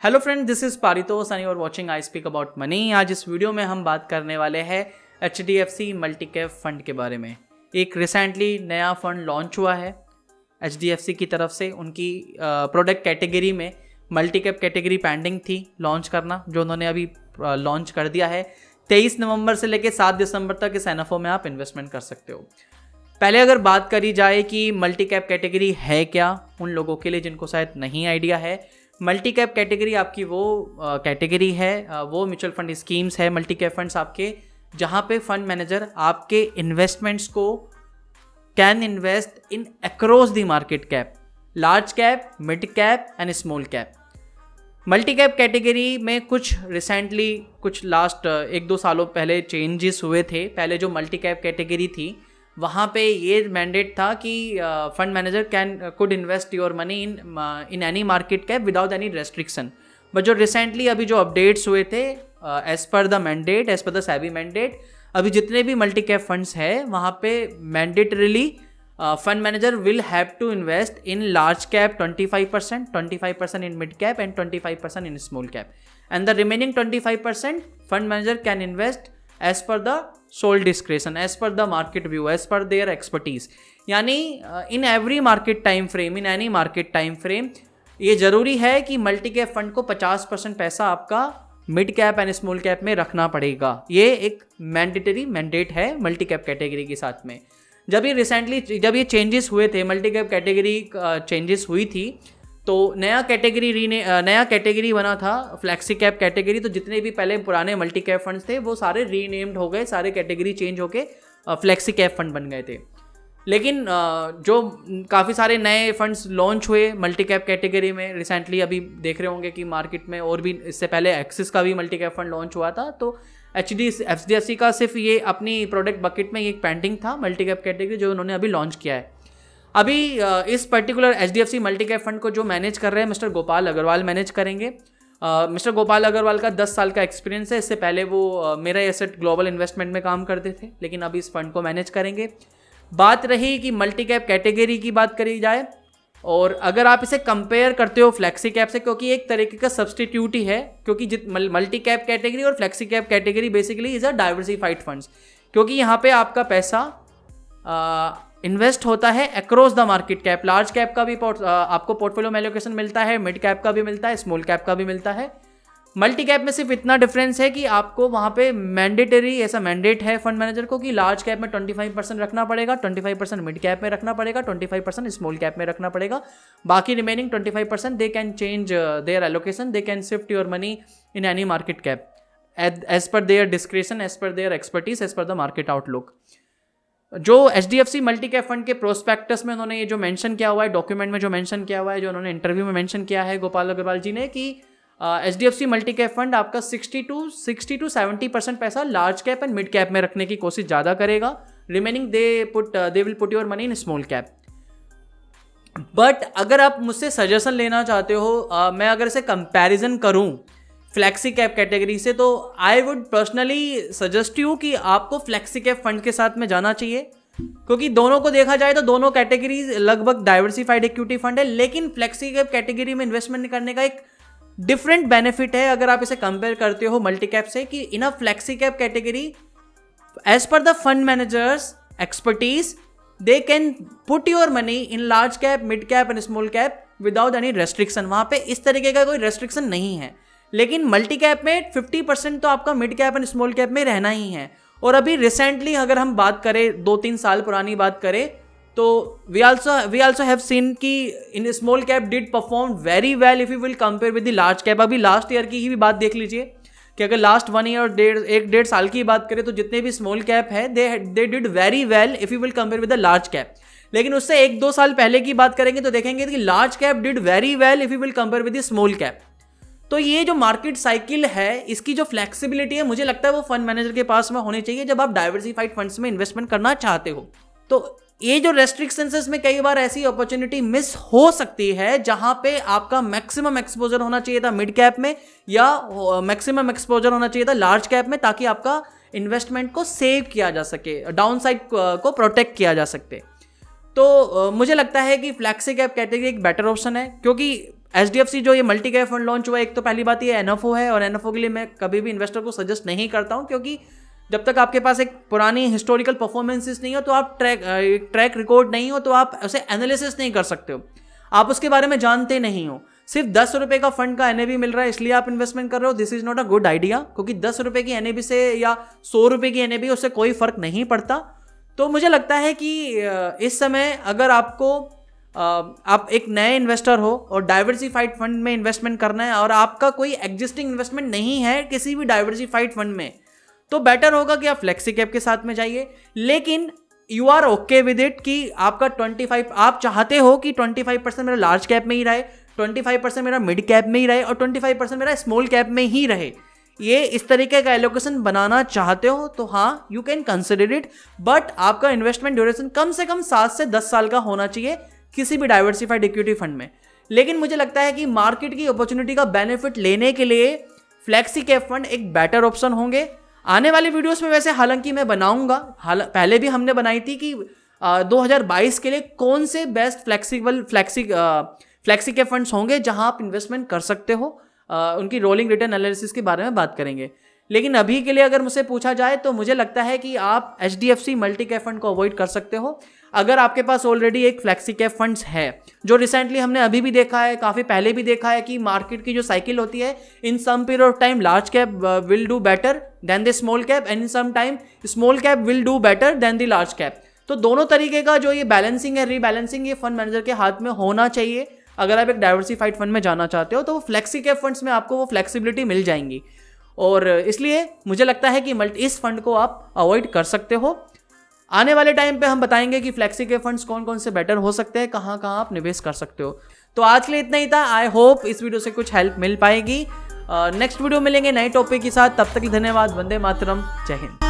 Hello friend, this is Paritosh and you are watching I speak about money. आज इस video में हम बात करने वाले हैं HDFC मल्टी कैप फंड के बारे में। एक रिसेंटली नया फंड लॉन्च हुआ है HDFC की तरफ से। उनकी प्रोडक्ट कैटेगरी में मल्टी कैप कैटेगरी पेंडिंग थी लॉन्च करना, जो उन्होंने अभी लॉन्च कर दिया है। 23 नवंबर से लेकर 7 दिसंबर तक इस NFO में आप इन्वेस्टमेंट कर सकते हो। पहले अगर बात करी जाए कि मल्टी कैप कैटेगरी है क्या, उन लोगों के लिए जिनको शायद नहीं आइडिया है, मल्टी कैप कैटेगरी आपकी वो कैटेगरी है, वो म्यूचुअल फंड स्कीम्स है, मल्टी कैप फंड्स आपके, जहाँ पे फंड मैनेजर आपके इन्वेस्टमेंट्स को can invest in across the market cap, large cap, mid cap and small cap. Multi cap category में कुछ लास्ट 1-2 सालों पहले चेंजेस हुए थे। पहले जो मल्टी कैप कैटेगरी थी वहाँ पे ये मैंडेट था कि fund manager could invest your money in any market cap without any restriction. But जो रिसेंटली अभी जो अपडेट्स हुए थे as per the SEBI mandate, अभी जितने भी मल्टी कैप फंड्स हैं वहाँ पे mandatorily fund manager will have to invest in large cap 25% in mid cap and 25% in small cap, and the remaining 25% fund manager can invest as per the sole discretion, as per the market view, as per their expertise. यानी in every market time frame, in any market time frame, ये जरूरी है कि multi cap fund को 50% पैसा आपका mid cap and small cap में रखना पड़ेगा। ये एक मैंडेटरी मैंडेट है मल्टी कैप कैटेगरी के साथ में। जब ये चेंजेस हुए थे, मल्टी कैप कैटेगरी चेंजेस हुई थी, तो नया कैटेगरी बना था फ्लैक्सी कैप कैटेगरी। तो जितने भी पहले पुराने मल्टी कैप फंड्स थे वो सारे रीनेम्ड हो गए, सारे कैटेगरी चेंज होके फ्लैक्सी कैप फंड बन गए थे। लेकिन जो काफ़ी सारे नए फंड्स लॉन्च हुए मल्टी कैप कैटेगरी में रिसेंटली, अभी देख रहे होंगे कि मार्केट में, और भी इससे पहले एक्सिस का भी मल्टी कैप फंड लॉन्च हुआ था। तो HDFC का सिर्फ ये अपनी प्रोडक्ट बकेट में एक पेंडिंग था मल्टी कैप कैटेगरी, जो उन्होंने अभी लॉन्च किया है। अभी इस particular HDFC multi cap fund को जो मैनेज कर रहे हैं मिस्टर गोपाल अग्रवाल मैनेज करेंगे। मिस्टर गोपाल अग्रवाल का 10 साल का एक्सपीरियंस है। इससे पहले वो मेरा एसेट ग्लोबल इन्वेस्टमेंट में काम करते थे, लेकिन अभी इस फंड को मैनेज करेंगे। बात रही कि मल्टी कैप कैटेगरी की बात करी जाए, और अगर आप इसे कंपेयर करते हो फ्लैक्सी कैप से, क्योंकि एक तरीके का सब्सटीट्यूट ही है, क्योंकि मल्टी कैप कैटेगरी और flexi cap category basically is a diversified funds, क्योंकि यहाँ पे आपका पैसा इन्वेस्ट होता है across the market cap. Large cap का भी आपको पोर्टफोलियो में एलोकेशन मिलता है, मिड कैप का भी मिलता है, स्मॉल कैप का भी मिलता है। मल्टी कैप में सिर्फ इतना डिफरेंस है कि आपको वहाँ पे मैंडेटरी ऐसा मैंडेट है फंड मैनेजर को कि लार्ज कैप में 25% रखना पड़ेगा, 25% मिड कैप में रखना पड़ेगा, 25% स्मॉल कैप में रखना पड़ेगा। बाकी remaining 25% they can change their allocation, they can shift your money in any market cap as per their discretion, as per their expertise, as per the market outlook. जो HDFC multi cap fund के prospectus में उन्होंने ये जो mention किया हुआ है, document में जो मेंशन किया हुआ है, जो उन्होंने इंटरव्यू में मेंशन किया है गोपाल अग्रवाल जी ने, कि HDFC मल्टी कैप फंड आपका 60 to 70% पैसा large cap and mid cap में रखने की कोशिश ज़्यादा करेगा। Remaining they will put your money in small cap. But अगर आप मुझसे सजेशन लेना चाहते हो, मैं अगर इसे कंपैरिजन करूं फ्लैक्सी कैप कैटेगरी से, तो I would personally suggest you कि आपको फ्लैक्सी कैप फंड के साथ में जाना चाहिए, क्योंकि दोनों को देखा जाए तो दोनों कैटेगरीज लगभग डाइवर्सिफाइड इक्विटी फंड है। लेकिन फ्लैक्सी कैप कैटेगरी में इन्वेस्टमेंट करने का एक डिफरेंट बेनिफिट है अगर आप इसे कंपेयर करते हो मल्टी कैप से, कि in a flexi cap category as per the fund managers expertise they can put your money in large cap, mid cap and small cap without any restriction. वहाँ पे इस तरीके का कोई रेस्ट्रिक्शन नहीं है। लेकिन मल्टी कैप में 50% तो आपका mid cap and small cap में रहना ही है। और अभी रिसेंटली अगर हम बात करें, 2-3 साल पुरानी बात करें, तो वी आल्सो हैव सीन कि इन small cap did perform very well if you will compare with the large cap. अभी लास्ट ईयर की ही भी बात देख लीजिए कि अगर लास्ट 1 ईयर 1.5 साल की बात करें, तो जितने भी स्मॉल कैप है they did very well if you will compare with the large cap. लेकिन उससे 1-2 साल पहले की बात करेंगे तो देखेंगे कि large cap did very well if you will compare with the small cap. तो ये जो मार्केट साइकिल है, इसकी जो फ्लेक्सिबिलिटी है, मुझे लगता है वो फंड मैनेजर के पास में होनी चाहिए जब आप डाइवर्सिफाइड फंड्स में इन्वेस्टमेंट करना चाहते हो। तो ये जो रेस्ट्रिक्शंस में कई बार ऐसी अपॉर्चुनिटी मिस हो सकती है जहां पे आपका मैक्सिमम एक्सपोजर होना चाहिए था मिड कैप में, या मैक्सिमम एक्सपोजर होना चाहिए था लार्ज कैप में, ताकि आपका इन्वेस्टमेंट को सेव किया जा सके, डाउन साइड को प्रोटेक्ट किया जा सकते। तो मुझे लगता है कि फ्लैक्सी कैप कैटेगरी एक बेटर ऑप्शन है, क्योंकि HDFC जो ये मल्टी कैप फंड लॉन्च हुआ है, एक तो पहली बात ये NFO है, और NFO के लिए मैं कभी भी इन्वेस्टर को सजेस्ट नहीं करता हूँ, क्योंकि जब तक आपके पास एक पुरानी हिस्टोरिकल परफॉर्मेंसेस नहीं हो तो आप ट्रैक रिकॉर्ड नहीं हो तो आप उसे एनालिसिस नहीं कर सकते हो, आप उसके बारे में जानते नहीं हो। सिर्फ 10 रुपये का फंड का NAV मिल रहा है इसलिए आप इन्वेस्टमेंट कर रहे हो, this is not a good idea, क्योंकि 10 रुपये की NAV से या 100 रुपये की NAV उससे कोई फर्क नहीं पड़ता। तो मुझे लगता है कि इस समय अगर आपको आप एक नए इन्वेस्टर हो और डाइवर्सिफाइड फंड में इन्वेस्टमेंट करना है और आपका कोई एग्जिस्टिंग इन्वेस्टमेंट नहीं है किसी भी डाइवर्सिफाइड फंड में, तो बेटर होगा कि आप फ्लेक्सी कैप के साथ में जाइए। लेकिन you are okay with it कि आपका 25, आप चाहते हो कि 25% मेरा लार्ज कैप में ही रहे, 25% मेरा मिड कैप में ही रहे और 25% मेरा स्मॉल कैप में ही रहे, ये इस तरीके का एलोकेशन बनाना चाहते हो तो हाँ you can consider it, but आपका इन्वेस्टमेंट ड्यूरेशन कम से कम 7 से 10 साल का होना चाहिए किसी भी डाइवर्सिफाइड इक्विटी फंड में। लेकिन मुझे लगता है कि मार्केट की अपॉर्चुनिटी का बेनिफिट लेने के लिए फ्लेक्सी कैप फंड एक बेटर ऑप्शन होंगे। आने वाले वीडियोस में वैसे हालांकि मैं बनाऊंगा, पहले भी हमने बनाई थी कि 2022 के लिए कौन से बेस्ट फ्लेक्सी कैप फंड्स होंगे जहां आप इन्वेस्टमेंट कर सकते हो, उनकी रोलिंग रिटर्न एनालिसिस के बारे में बात करेंगे। लेकिन अभी के लिए अगर मुझसे पूछा जाए तो मुझे लगता है कि आप HDFC मल्टी कैप फंड को अवॉइड कर सकते हो अगर आपके पास ऑलरेडी एक फ्लेक्सी कैप फंड्स है। जो रिसेंटली हमने अभी भी देखा है, काफ़ी पहले भी देखा है कि मार्केट की जो साइकिल होती है, in some period of time large cap will do better than the small cap and in some time small cap will do better than the large cap. तो दोनों तरीके का जो ये बैलेंसिंग है, रीबैलेंसिंग, ये फंड मैनेजर के हाथ में होना चाहिए। अगर आप एक डाइवर्सिफाइड फंड में जाना चाहते हो तो वो फ्लेक्सी कैप फंड्स में आपको वो फ्लेक्सिबिलिटी मिल जाएंगी, और इसलिए मुझे लगता है कि इस फंड को आप अवॉइड कर सकते हो। आने वाले टाइम पे हम बताएंगे कि फ्लेक्सी के फंड्स कौन कौन से बेटर हो सकते हैं, कहाँ कहाँ आप निवेश कर सकते हो। तो आज के लिए इतना ही था। आई होप इस वीडियो से कुछ हेल्प मिल पाएगी। नेक्स्ट वीडियो मिलेंगे नए टॉपिक के साथ, तब तक धन्यवाद। वंदे मातरम, जय हिंद।